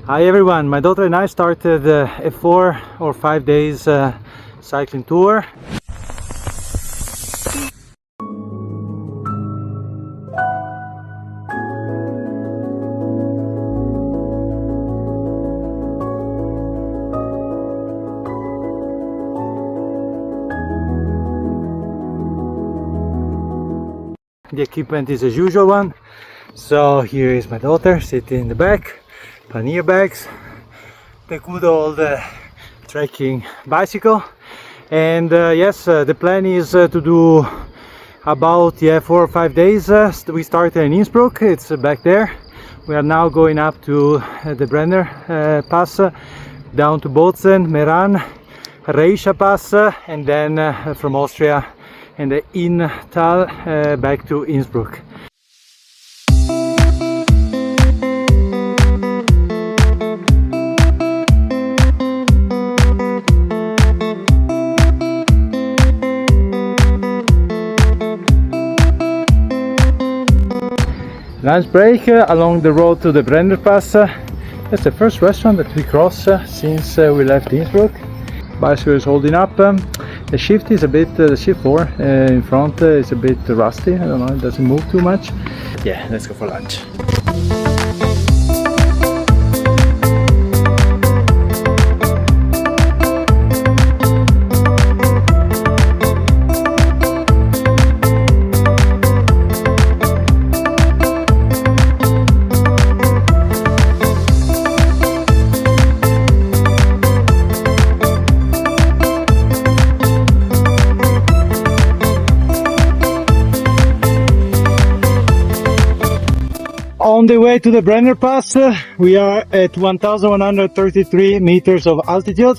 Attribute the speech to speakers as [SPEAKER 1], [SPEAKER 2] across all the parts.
[SPEAKER 1] Hi everyone, my daughter and I started a 4 or 5 days cycling tour. The equipment is as usual one. So here is my daughter sitting in the back, pannier bags, the good old trekking bicycle, and yes, the plan is to do about 4 or 5 days. We started in Innsbruck, it's back there. We are now going up to the Reschen Pass, down to Bozen, Meran, Reschen Pass, and then from Austria and the Inntal back to Innsbruck. Lunch break along the road to the Reschen Pass. That's the first restaurant that we cross since we left Innsbruck. Bicycle is holding up. The shift is a bit, the shift 4 in front is a bit rusty. I don't know, it doesn't move too much. Yeah, let's go for lunch. On the way to the Reschen Pass, we are at 1133 meters of altitude.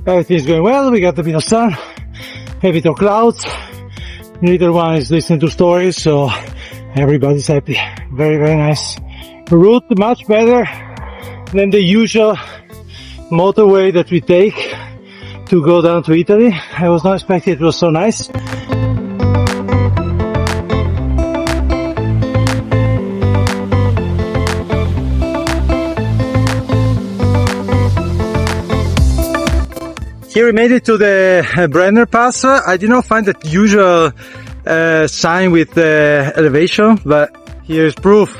[SPEAKER 1] Everything is going well, we got a bit of sun, a bit of clouds. Neither one is listening to stories, so everybody's happy. Very, very nice. Route much better than the usual motorway that we take to go down to Italy. I was not expecting it was so nice. Here we made it to the Reschen Pass. I did not find the usual sign with the elevation, but here's proof.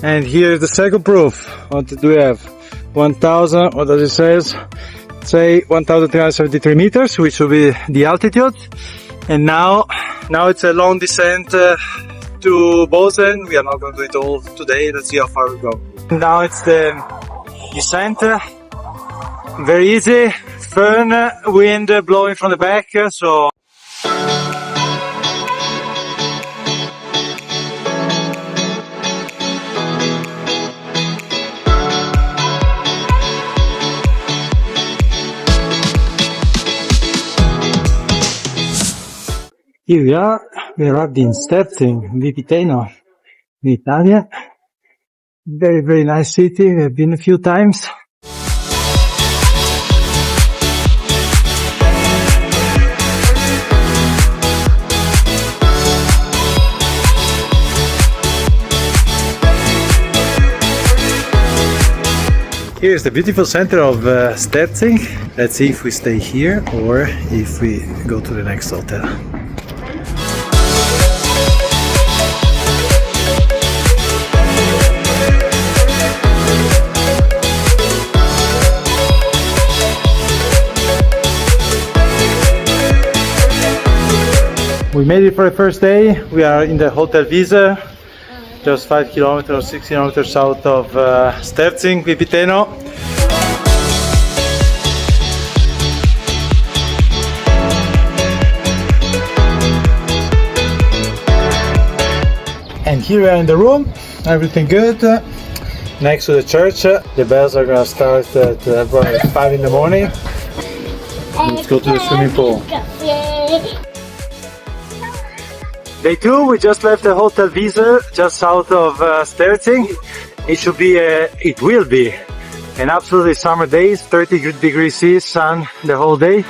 [SPEAKER 1] And here's the second proof. What do we have? 1000, what does it say? Say 1373 meters, which will be the altitude. And now it's a long descent to Bozen. We are not going to do it all today. Let's see how far we go. Now it's the descent. Very easy. Fern wind blowing from the back, so here we are. We arrived in Sterzing, Vipiteno, in Italy. Very, very nice city. We've been a few times. Here's the beautiful center of Sterzing. Let's see if we stay here or if we go to the next hotel. We made it for the first day. We are in the Hotel Visa, just 5 kilometers, 6 kilometers south of Sterzing, Vipiteno. And here we are in the room, everything good. Next to the church, the bells are gonna start at 5 in the morning. Let's go to the swimming pool. Day 2, we just left the Hotel Visa just south of Sterzing. It will be an absolutely summer day, 30 degrees C, sun the whole day.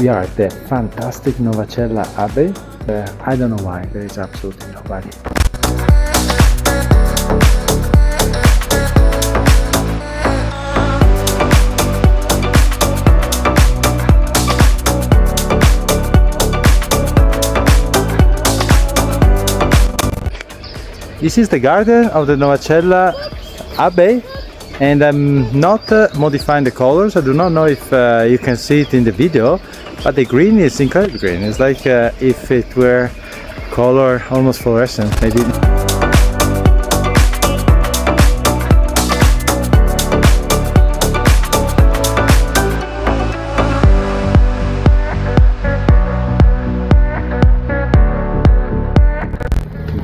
[SPEAKER 1] We are at the fantastic Novacella Abbey. I don't know why, there is absolutely nobody. This is the garden of the Novacella Abbey, and I'm not modifying the colors. I do not know if you can see it in the video, but the green is incredibly green. It's like if it were color almost fluorescent, maybe.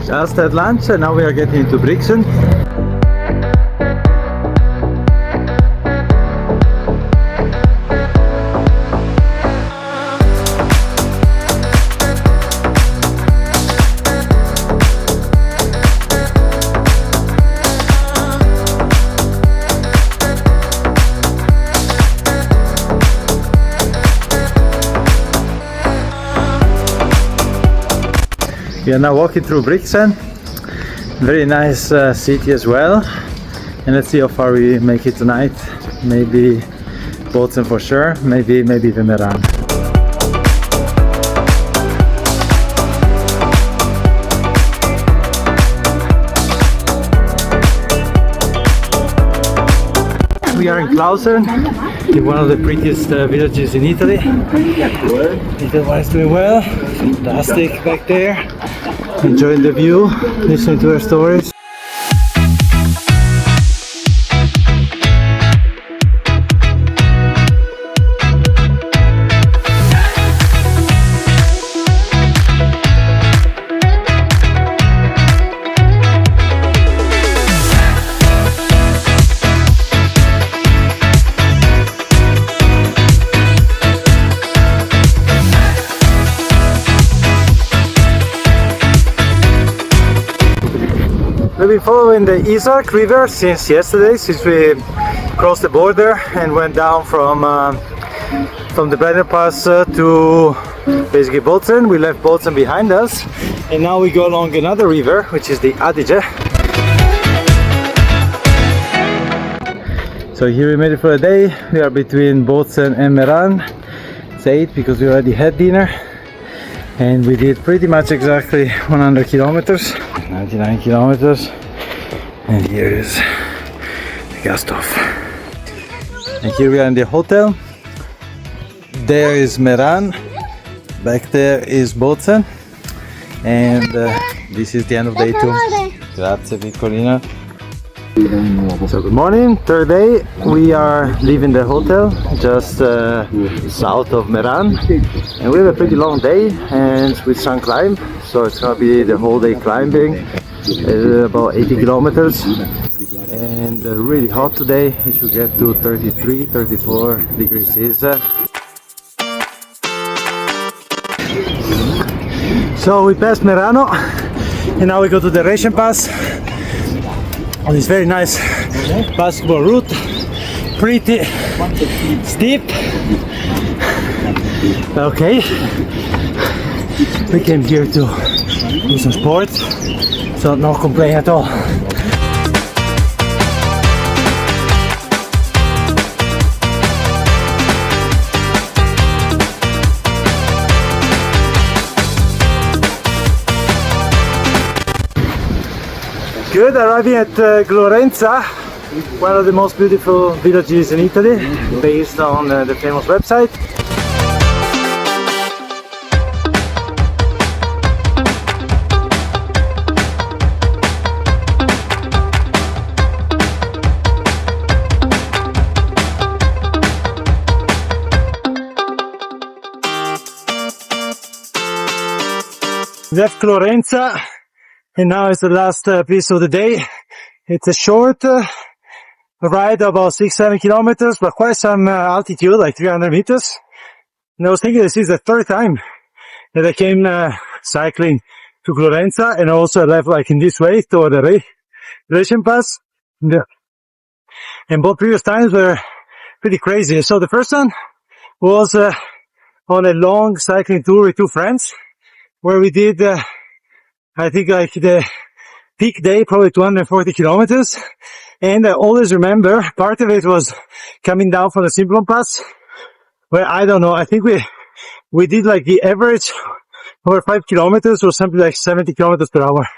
[SPEAKER 1] Just had lunch and now we are getting into Brixen. We are now walking through Brixen, very nice city as well, and let's see how far we make it tonight. Maybe Bozen for sure, maybe even Meran. We are in Clausen, in one of the prettiest villages in Italy. Everyone is doing well, fantastic back there. Enjoying the view, listening to their stories. We've been following the Isar river since yesterday, since we crossed the border and went down from the Reschen Pass to basically Bozen. We left Bozen behind us and now we go along another river, which is the Adige. So here we made it for a day. We are between Bozen and Meran. It's 8 because we already had dinner and we did pretty much exactly 100 kilometers, 99 kilometers. And here is the gas stove. And here we are in the hotel. There is Meran, back there is Bozen, and this is the end of day 2. Grazie Piccolina. So good morning, third day. We are leaving the hotel just south of Meran, and we have a pretty long day and with some climb, so it's gonna be the whole day climbing, about 80 kilometers. And really hot today. It should get to 33, 34 degrees Celsius. So we passed Merano and now we go to the Reschen Pass on this very nice basketball route. Pretty steep. Okay, we came here to do some sports, so no complaint at all. Good, arriving at Glorenza, one of the most beautiful villages in Italy, based on the famous website. Left Glorenza. And now it's the last piece of the day. It's a short ride, about 6-7 kilometers, but quite some altitude, like 300 meters. And I was thinking this is the third time that I came cycling to Glorenza, and also I left like in this way toward the Reschen Pass. And both previous times were pretty crazy. So the first one was on a long cycling tour with two friends, where we did, I think like the peak day, probably 240 kilometers. And I always remember part of it was coming down from the Simplon Pass, where I don't know, I think we did like the average over 5 kilometers or something like 70 kilometers per hour.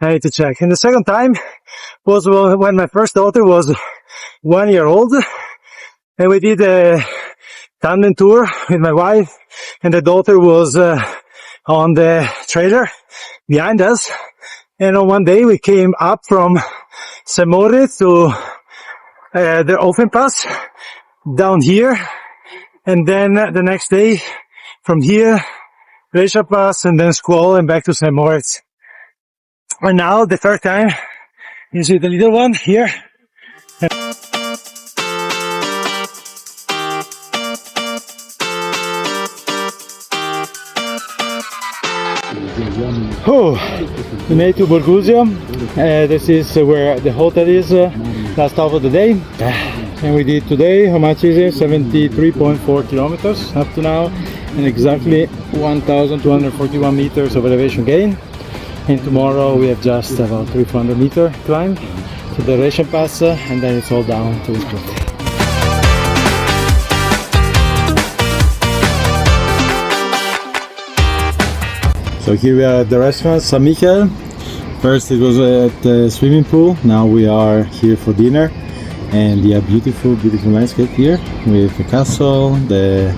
[SPEAKER 1] I need to check. And the second time was when my first daughter was 1 year old, and we did a tandem tour with my wife, and the daughter was on the trailer behind us. And on one day we came up from St. Moritz to the Alpine Pass down here, and then the next day from here Reschen Pass, and then Squall and back to St. Moritz. And now the third time is with the little one here. Oh, we made to Burgusio. This is where the hotel is, last half of the day. And we did today, how much is it? 73.4 kilometers up to now, and exactly 1,241 meters of elevation gain. And tomorrow we have just about 300 meter climb to the Reschen Pass, and then it's all down to Innsbruck. So here we are at the restaurant St. Michael. First it was at the swimming pool, now we are here for dinner. And yeah, beautiful landscape here with the castle, the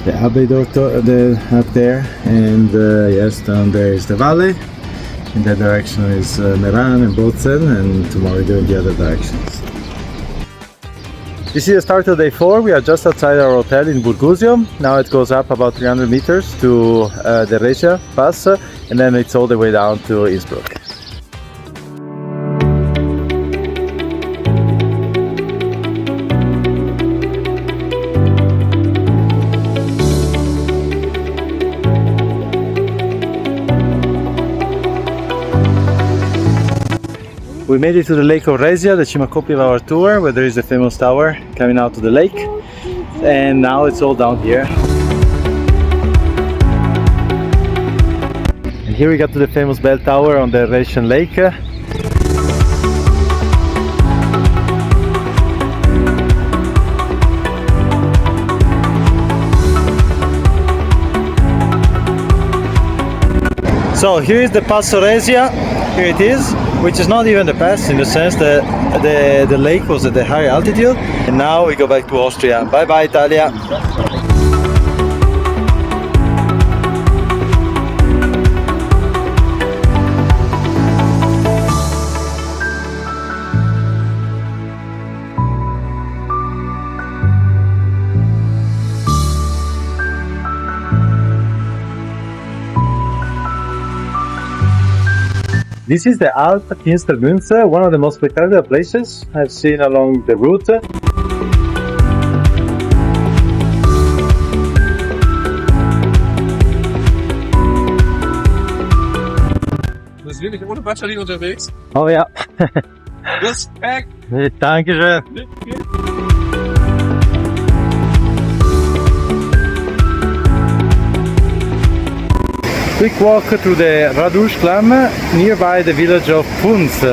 [SPEAKER 1] Abbey up there, and yes, down there is the valley. In that direction is Meran and Bozen, and tomorrow we're doing the other directions. This is the start of day 4. We are just outside our hotel in Burgusio. Now it goes up about 300 meters to the Reschen Pass, and then it's all the way down to Innsbruck. We made it to the lake of Resia, the cima copia of our tour, where there is a famous tower coming out to the lake. And now it's all down here. And here we got to the famous bell tower on the Reschen lake. So here is the Passo Resia, here it is, which is not even the pass in the sense that the lake was at a higher altitude. And now we go back to Austria. Bye bye Italia! This is the Alpine, one of the most spectacular places I've seen along the route.
[SPEAKER 2] Das ist wirklich ohne Batterie unterwegs.
[SPEAKER 1] Oh ja.
[SPEAKER 2] Respekt.
[SPEAKER 1] Dankeschön. Quick walk through the Raduschklamm, nearby the village of Trens.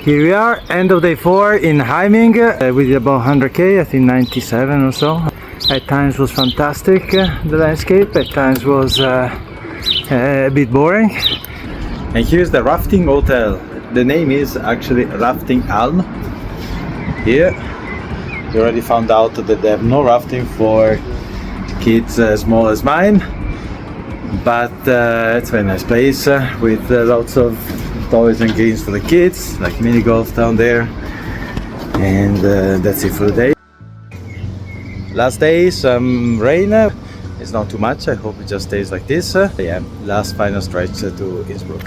[SPEAKER 1] Here we are, end of day 4 in Haiming. We did about 100k, I think 97 or so. At times was fantastic, the landscape, at times was a bit boring. And here's the rafting hotel. The name is actually Rafting Alm. Here, We already found out that they have no rafting for kids as small as mine, but it's a very nice place with lots of toys and games for the kids, like mini golf down there. And that's it for the day. Last day, some rain. It's not too much, I hope it just stays like this. Yeah, last final stretch to Innsbruck.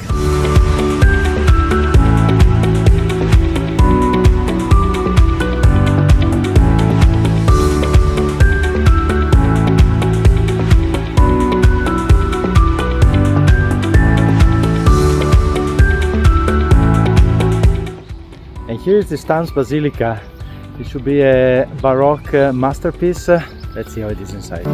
[SPEAKER 1] And here is the Stan's Basilica. It should be a Baroque masterpiece. Let's see how it is inside.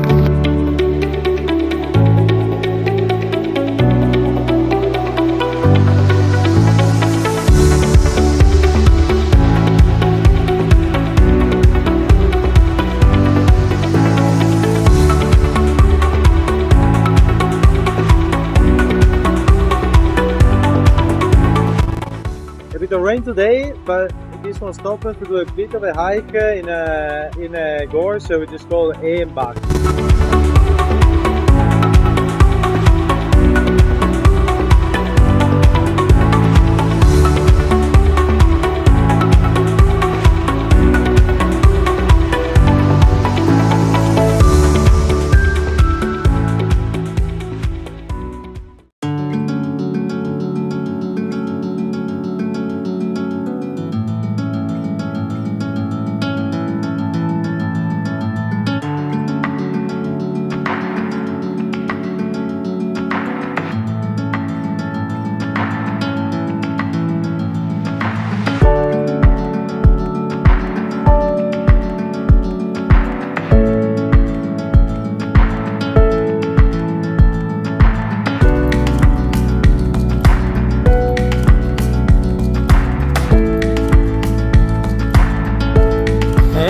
[SPEAKER 1] A bit of rain today, but this one stopped us to do a bit of a hike in a gorge, so we just call A and back.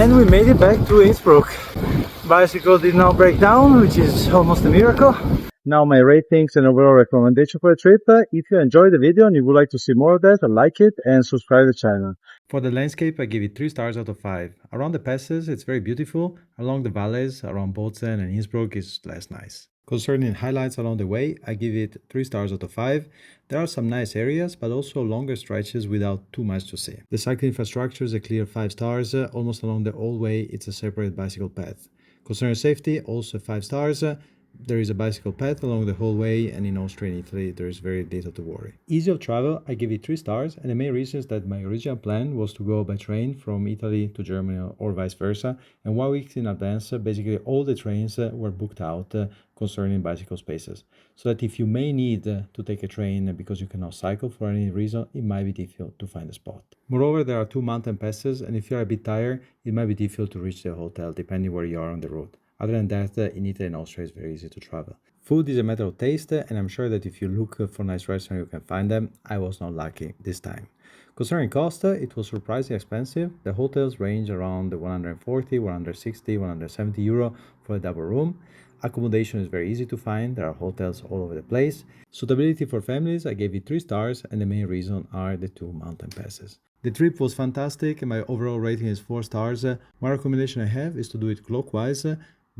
[SPEAKER 1] And we made it back to Innsbruck. Bicycle did not break down, which is almost a miracle. Now my ratings and overall recommendation for the trip. If you enjoyed the video and you would like to see more of that, like it and subscribe to the channel. For the landscape, I give it 3 stars out of 5. Around the passes, it's very beautiful. Along the valleys, around Bozen and Innsbruck, is less nice. Concerning highlights along the way, I give it 3 stars out of 5. There are some nice areas, but also longer stretches without too much to see. The cycling infrastructure is a clear 5 stars. Almost along the whole way, it's a separate bicycle path. Concerning safety, also 5 stars. There is a bicycle path along the whole way, and in Austria and Italy there is very little to worry. Easy of travel, I give it 3 stars, and the main reason is that my original plan was to go by train from Italy to Germany or vice versa, and 1 week in advance basically all the trains were booked out concerning bicycle spaces, so that if you may need to take a train because you cannot cycle for any reason, it might be difficult to find a spot. Moreover, there are 2 mountain passes, and if you are a bit tired, it might be difficult to reach the hotel depending where you are on the road. Other than that, in Italy and Austria it's very easy to travel. Food is a matter of taste, and I'm sure that if you look for nice restaurants you can find them. I was not lucky this time. Concerning cost, it was surprisingly expensive. The hotels range around 140, 160, 170 euro for a double room. Accommodation is very easy to find. There are hotels all over the place. Suitability for families, I gave it 3 stars, and the main reason are the 2 mountain passes. The trip was fantastic, and my overall rating is 4 stars. One recommendation I have is to do it clockwise.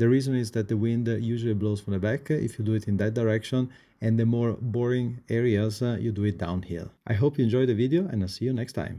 [SPEAKER 1] The reason is that the wind usually blows from the back if you do it in that direction, and the more boring areas you do it downhill. I hope you enjoyed the video, and I'll see you next time.